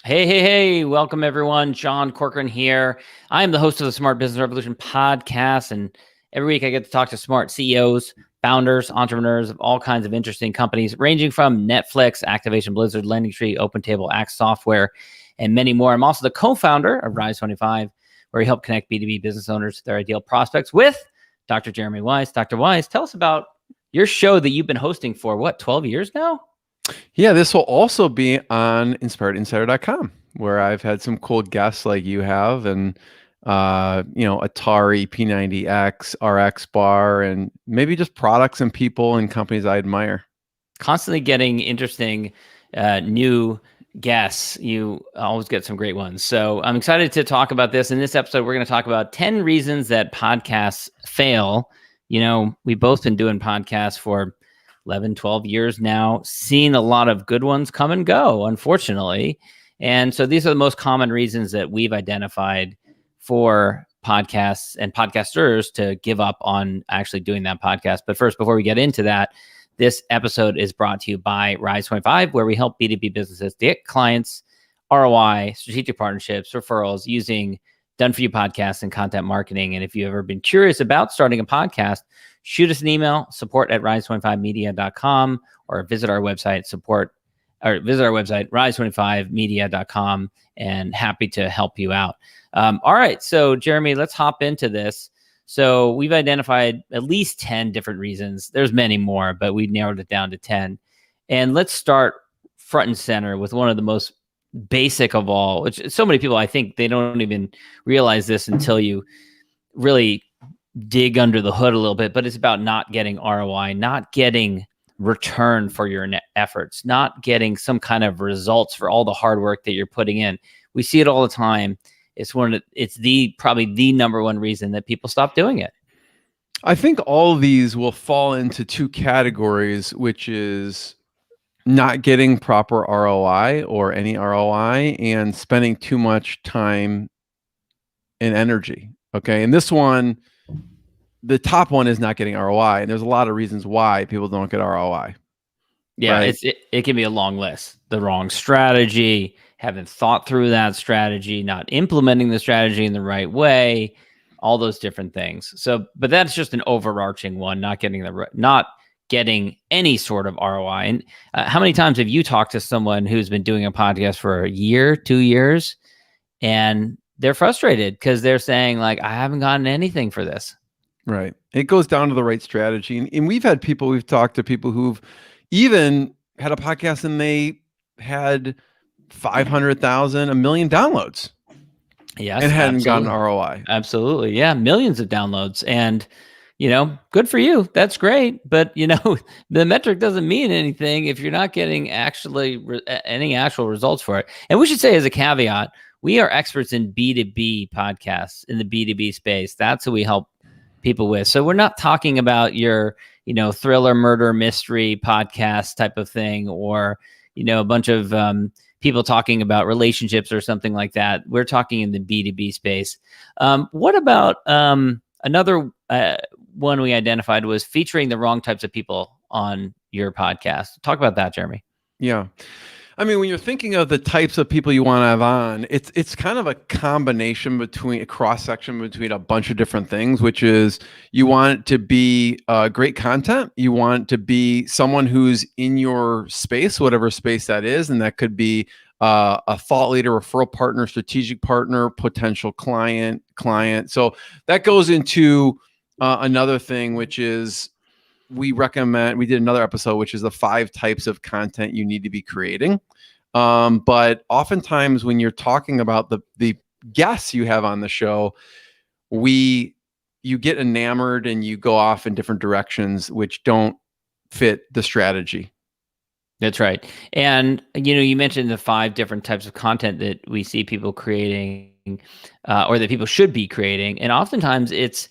Hey, welcome everyone. John Corcoran here. I am the host of the Smart Business Revolution podcast, and every week I get to talk to smart CEOs, founders, entrepreneurs of all kinds of interesting companies, ranging from Netflix, Activation Blizzard, LendingTree, OpenTable, Axe Software, and many more. I'm also the co-founder of Rise 25, where we help connect B2B business owners to their ideal prospects with Dr. Jeremy Weisz. Dr. Weisz, tell us about your show that you've been hosting for, 12 years now? Yeah, this will also be on inspiredinsider.com, where I've had some cool guests like you have, and Atari, P90X, RX Bar, and maybe just products and people and companies I admire. Constantly getting interesting new guests. You always get some great ones. So I'm excited to talk about this. In this episode, we're going to talk about 10 reasons that podcasts fail. We've both been doing podcasts for 11, 12 years now, seen a lot of good ones come and go, unfortunately. And so these are the most common reasons that we've identified for podcasts and podcasters to give up on actually doing that podcast. But first, before we get into that, this episode is brought to you by Rise 25, where we help B2B businesses to get clients, ROI, strategic partnerships, referrals using done-for-you podcasts and content marketing. And if you've ever been curious about starting a podcast, shoot us an email, support@rise25media.com, or visit our website, rise25media.com, and happy to help you out. All right, so Jeremy, let's hop into this. So we've identified at least 10 different reasons. There's many more, but we narrowed it down to 10. And let's start front and center with one of the most basic of all, which so many people, I think they don't even realize this until you really dig under the hood a little bit, but it's about not getting ROI, not getting return for your efforts, not getting some kind of results for all the hard work that you're putting in. We see it all the time. It's probably the number one reason that people stop doing it. I think all of these will fall into two categories, which is not getting proper ROI or any ROI and spending too much time and energy. Okay. And this one, the top one is not getting ROI. And there's a lot of reasons why people don't get ROI. Yeah, right? It can be a long list. The wrong strategy, haven't thought through that strategy, not implementing the strategy in the right way, all those different things. So, but that's just an overarching one, not getting any sort of ROI. And how many times have you talked to someone who's been doing a podcast for a year, 2 years, and they're frustrated because they're saying like, I haven't gotten anything for this. Right. It goes down to the right strategy. And we've talked to people who've even had a podcast and they had 500,000, 1 million downloads. Yes. And hadn't gotten ROI. Absolutely. Yeah. Millions of downloads. And, good for you. That's great. But, the metric doesn't mean anything if you're not getting any actual results for it. And we should say, as a caveat, we are experts in B2B podcasts, in the B2B space. That's who we help people with. So we're not talking about your, thriller, murder, mystery podcast type of thing, or, a bunch of people talking about relationships or something like that. We're talking in the B2B space. What about another one we identified was featuring the wrong types of people on your podcast? Talk about that, Jeremy. Yeah. I mean, when you're thinking of the types of people you want to have on, it's kind of a combination between a cross-section between a bunch of different things, which is you want it to be great content. You want it to be someone who's in your space, whatever space that is. And that could be a thought leader, referral partner, strategic partner, potential client. So that goes into another thing, which is we did another episode, which is the 5 types of content you need to be creating. But oftentimes when you're talking about the guests you have on the show, you get enamored and you go off in different directions, which don't fit the strategy. That's right. And, you mentioned the 5 different types of content that we see people creating or that people should be creating. And oftentimes it's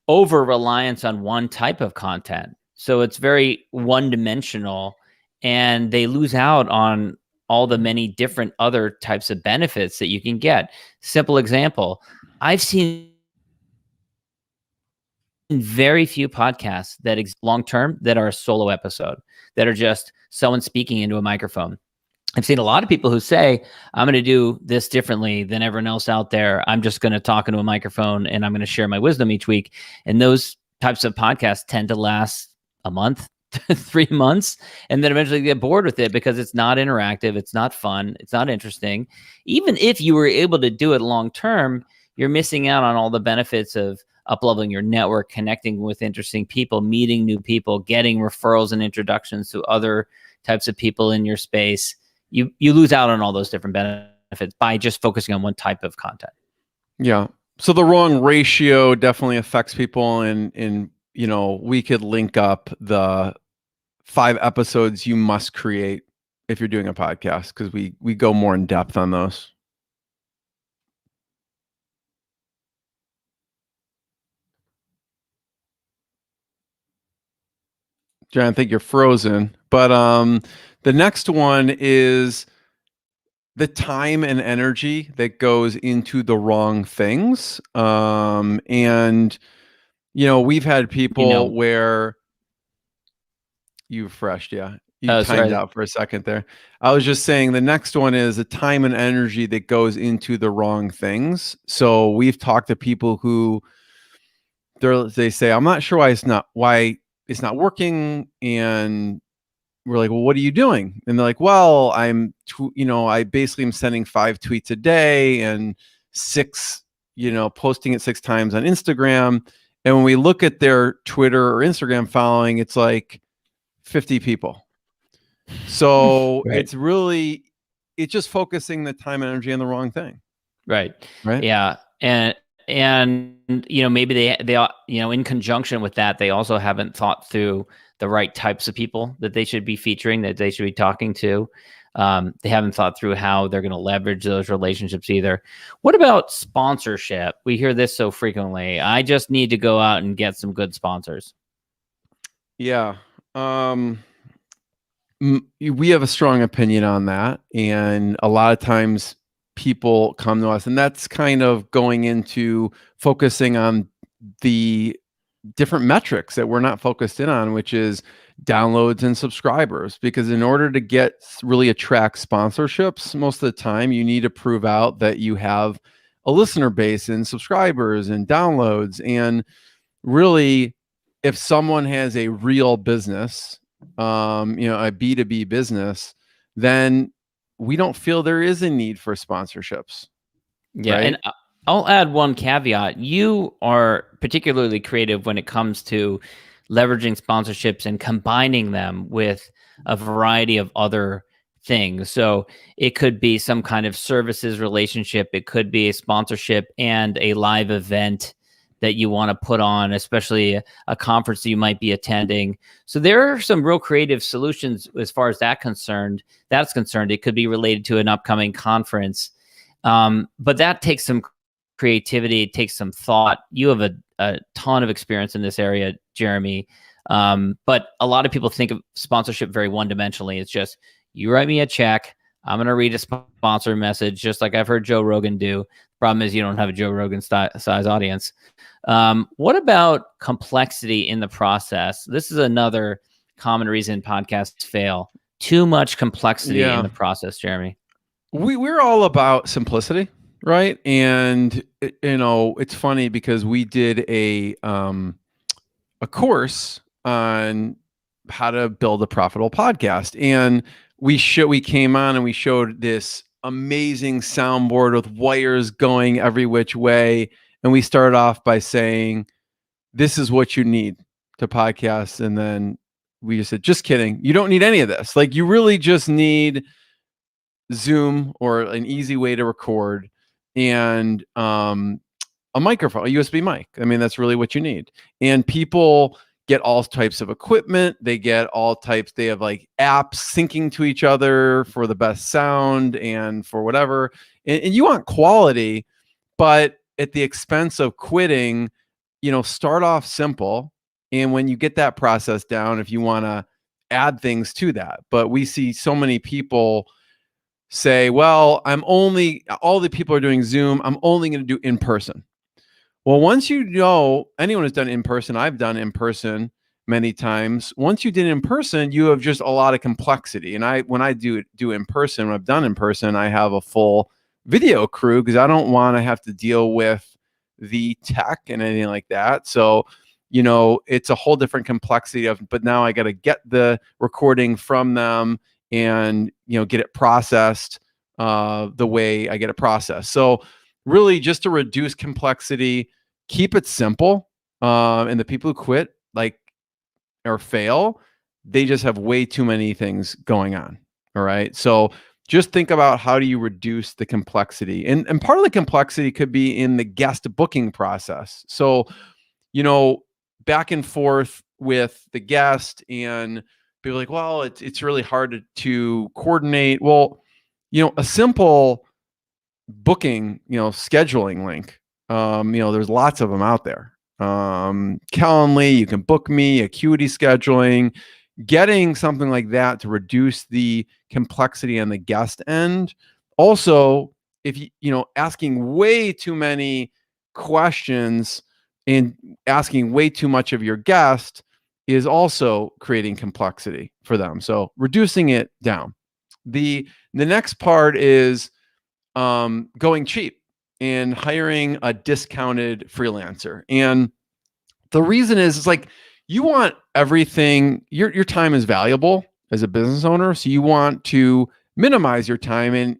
over-reliance on one type of content. So it's very one-dimensional, and they lose out on all the many different other types of benefits that you can get. Simple example, I've seen very few podcasts that exist long-term that are a solo episode, that are just someone speaking into a microphone. I've seen a lot of people who say, I'm going to do this differently than everyone else out there. I'm just going to talk into a microphone and I'm going to share my wisdom each week. And those types of podcasts tend to last a month, 3 months, and then eventually get bored with it because it's not interactive. It's not fun. It's not interesting. Even if you were able to do it long term, you're missing out on all the benefits of up-leveling your network, connecting with interesting people, meeting new people, getting referrals and introductions to other types of people in your space. You lose out on all those different benefits by just focusing on one type of content. Yeah. So the wrong ratio definitely affects people, and we could link up the 5 episodes you must create if you're doing a podcast, because we go more in depth on those. John, I think you're frozen. But the next one is the time and energy that goes into the wrong things. And we've had people where you refreshed, yeah. You timed out for a second there. I was just saying the next one is the time and energy that goes into the wrong things. So we've talked to people who they say, I'm not sure why it's not working, and we're like, well, what are you doing? And they're like, well, I basically am sending 5 tweets a day and 6, posting it 6 times on Instagram. And when we look at their Twitter or Instagram following, it's like 50 people. So right. it's just focusing the time and energy on the wrong thing. Right. Right. Yeah. And maybe they in conjunction with that, they also haven't thought through the right types of people that they should be featuring, that they should be talking to. They haven't thought through how they're going to leverage those relationships either. What about sponsorship? We hear this so frequently. I just need to go out and get some good sponsors. Yeah. We have a strong opinion on that. And a lot of times people come to us, and that's kind of going into focusing on the different metrics that we're not focused in on, which is downloads and subscribers. Because in order to really attract sponsorships, most of the time you need to prove out that you have a listener base and subscribers and downloads. And really, if someone has a real business, a B2B business, then we don't feel there is a need for sponsorships. Yeah. Right? And I'll add one caveat. You are particularly creative when it comes to leveraging sponsorships and combining them with a variety of other things. So it could be some kind of services relationship. It could be a sponsorship and a live event that you want to put on, especially a conference that you might be attending. So there are some real creative solutions as far as that's concerned. It could be related to an upcoming conference. But that takes some creativity, it takes some thought. You have a ton of experience in this area, Jeremy. But a lot of people think of sponsorship very one-dimensionally. It's just, you write me a check, I'm going to read a sponsor message, just like I've heard Joe Rogan do. Problem is, you don't have a Joe Rogan size audience. What about complexity in the process? This is another common reason podcasts fail. Too much complexity in the process, Jeremy. We're all about simplicity, right? And it's funny because we did a course on how to build a profitable podcast, and we came on and we showed this amazing soundboard with wires going every which way, and we started off by saying, this is what you need to podcast. And then we just said, just kidding, you don't need any of this. Like, you really just need Zoom or an easy way to record, and a microphone, a USB mic. I mean, that's really what you need. And people get all types of equipment. They get all types. They have like apps syncing to each other for the best sound and for whatever. And you want quality, but at the expense of quitting. Start off simple. And when you get that process down, if you want to add things to that. But we see so many people say, well, all the people are doing Zoom, I'm only going to do in person. Well, once anyone who's done in person, I've done in person, many times. Once you did it in person, you have just a lot of complexity. And when I do in person, when I've done in person, I have a full video crew because I don't want to have to deal with the tech and anything like that. So, it's a whole different complexity but now I got to get the recording from them and, get it processed the way I get it processed. So really just to reduce complexity, keep it simple. And the people who quit or fail, they just have way too many things going on. All right. So just think about how do you reduce the complexity. And part of the complexity could be in the guest booking process. So, back and forth with the guest and people like, well, it's really hard to coordinate. Well, a simple booking, scheduling link. There's lots of them out there. Calendly, you can book me, Acuity scheduling, getting something like that to reduce the complexity on the guest end. Also, if asking way too many questions and asking way too much of your guest is also creating complexity for them. So reducing it down. The next part is going cheap and hiring a discounted freelancer. And the reason is it's like you want everything, your time is valuable as a business owner. So you want to minimize your time. And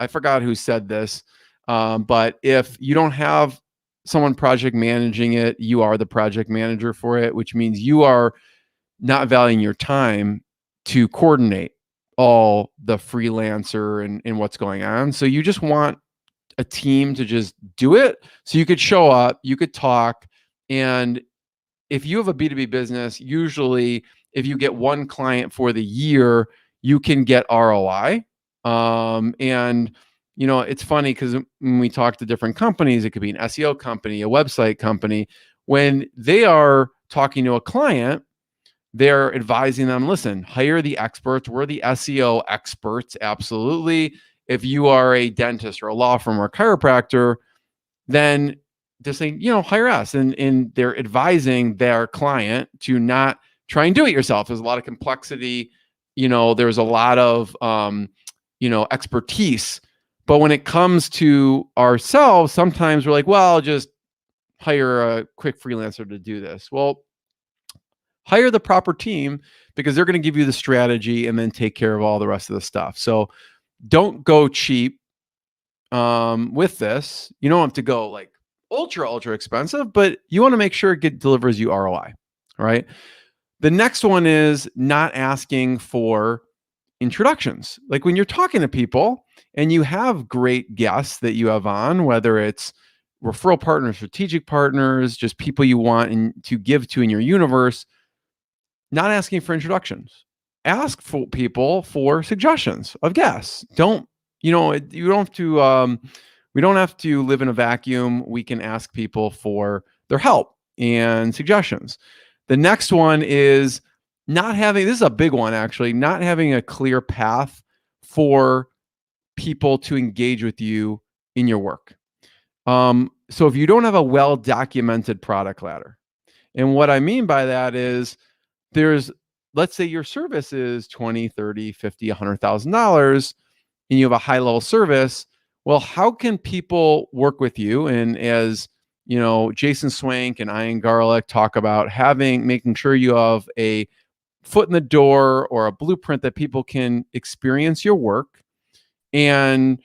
I forgot who said this, but if you don't have someone project managing it, you are the project manager for it, which means you are not valuing your time to coordinate all the freelancer and what's going on. So you just want a team to just do it. So you could show up, you could talk. And if you have a B2B business, usually if you get one client for the year, you can get ROI. And it's funny because when we talk to different companies, it could be an SEO company, a website company, when they are talking to a client, they're advising them, listen, hire the experts. We're the SEO experts. Absolutely. If you are a dentist or a law firm or a chiropractor, then they're saying, hire us. And they're advising their client to not try and do it yourself. There's a lot of complexity. There's a lot of, expertise. But when it comes to ourselves, sometimes we're like, well, I'll just hire a quick freelancer to do this. Well, hire the proper team because they're going to give you the strategy and then take care of all the rest of the stuff. So don't go cheap with this. You don't have to go like ultra expensive, but you want to make sure it delivers you ROI. All right. The next one is not asking for introductions. Like when you're talking to people and you have great guests that you have on, whether it's referral partners, strategic partners, just people you want to give to in your universe, not asking for introductions. Ask for people for suggestions of guests. You don't have to, we don't have to live in a vacuum. We can ask people for their help and suggestions. The next one is this is a big one actually, not having a clear path for people to engage with you in your work. So if you don't have a well-documented product ladder, and what I mean by that is let's say your service is $20, $30, $50, $100,000 and you have a high level service. Well, how can people work with you? And as Jason Swank and Ian Garlic talk about making sure you have a foot in the door or a blueprint that people can experience your work and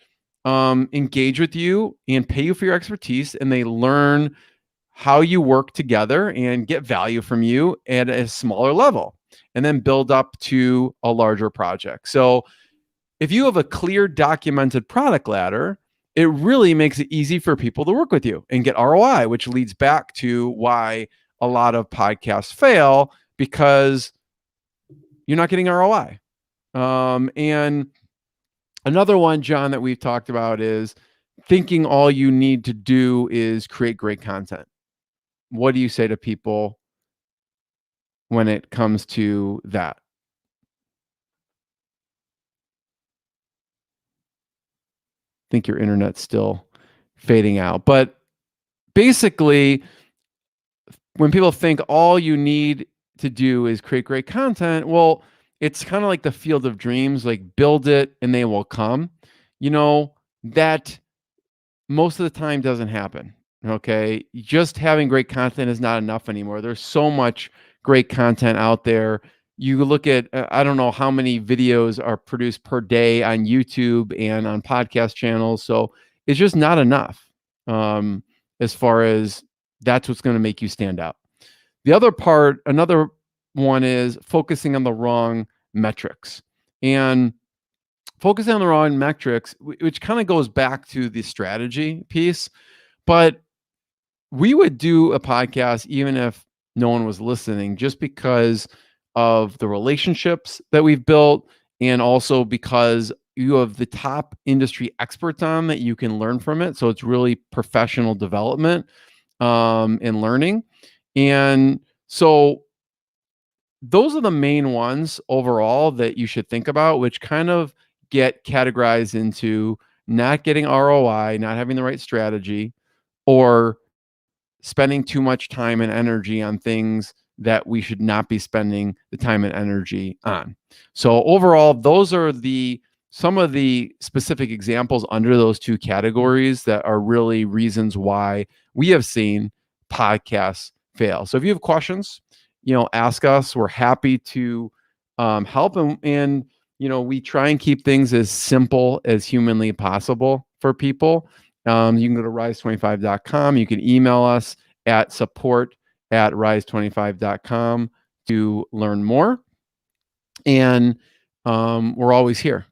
engage with you and pay you for your expertise, and they learn how you work together and get value from you at a smaller level and then build up to a larger project. So if you have a clear documented product ladder, it really makes it easy for people to work with you and get ROI, which leads back to why a lot of podcasts fail, because you're not getting ROI. And another one, John, that we've talked about is thinking all you need to do is create great content. What do you say to people when it comes to that? I think your internet's still fading out. But basically, when people think all you need to do is create great content. Well, it's kind of like the field of dreams, like build it and they will come. That most of the time doesn't happen. Okay. Just having great content is not enough anymore. There's so much great content out there. You look at, I don't know how many videos are produced per day on YouTube and on podcast channels. So it's just not enough, as far as that's what's going to make you stand out. Another one is focusing on the wrong metrics. And focusing on the wrong metrics, which kind of goes back to the strategy piece. But we would do a podcast even if no one was listening, just because of the relationships that we've built, and also because you have the top industry experts on that you can learn from it. So it's really professional development, and learning. And so those are the main ones overall that you should think about, which kind of get categorized into not getting ROI, not having the right strategy, or spending too much time and energy on things that we should not be spending the time and energy on. So overall, those are some of the specific examples under those two categories that are really reasons why we have seen podcasts fail. So if you have questions, ask us. We're happy to help, and we try and keep things as simple as humanly possible for people. You can go to rise25.com. You can email us at support@rise25.com to learn more. And we're always here.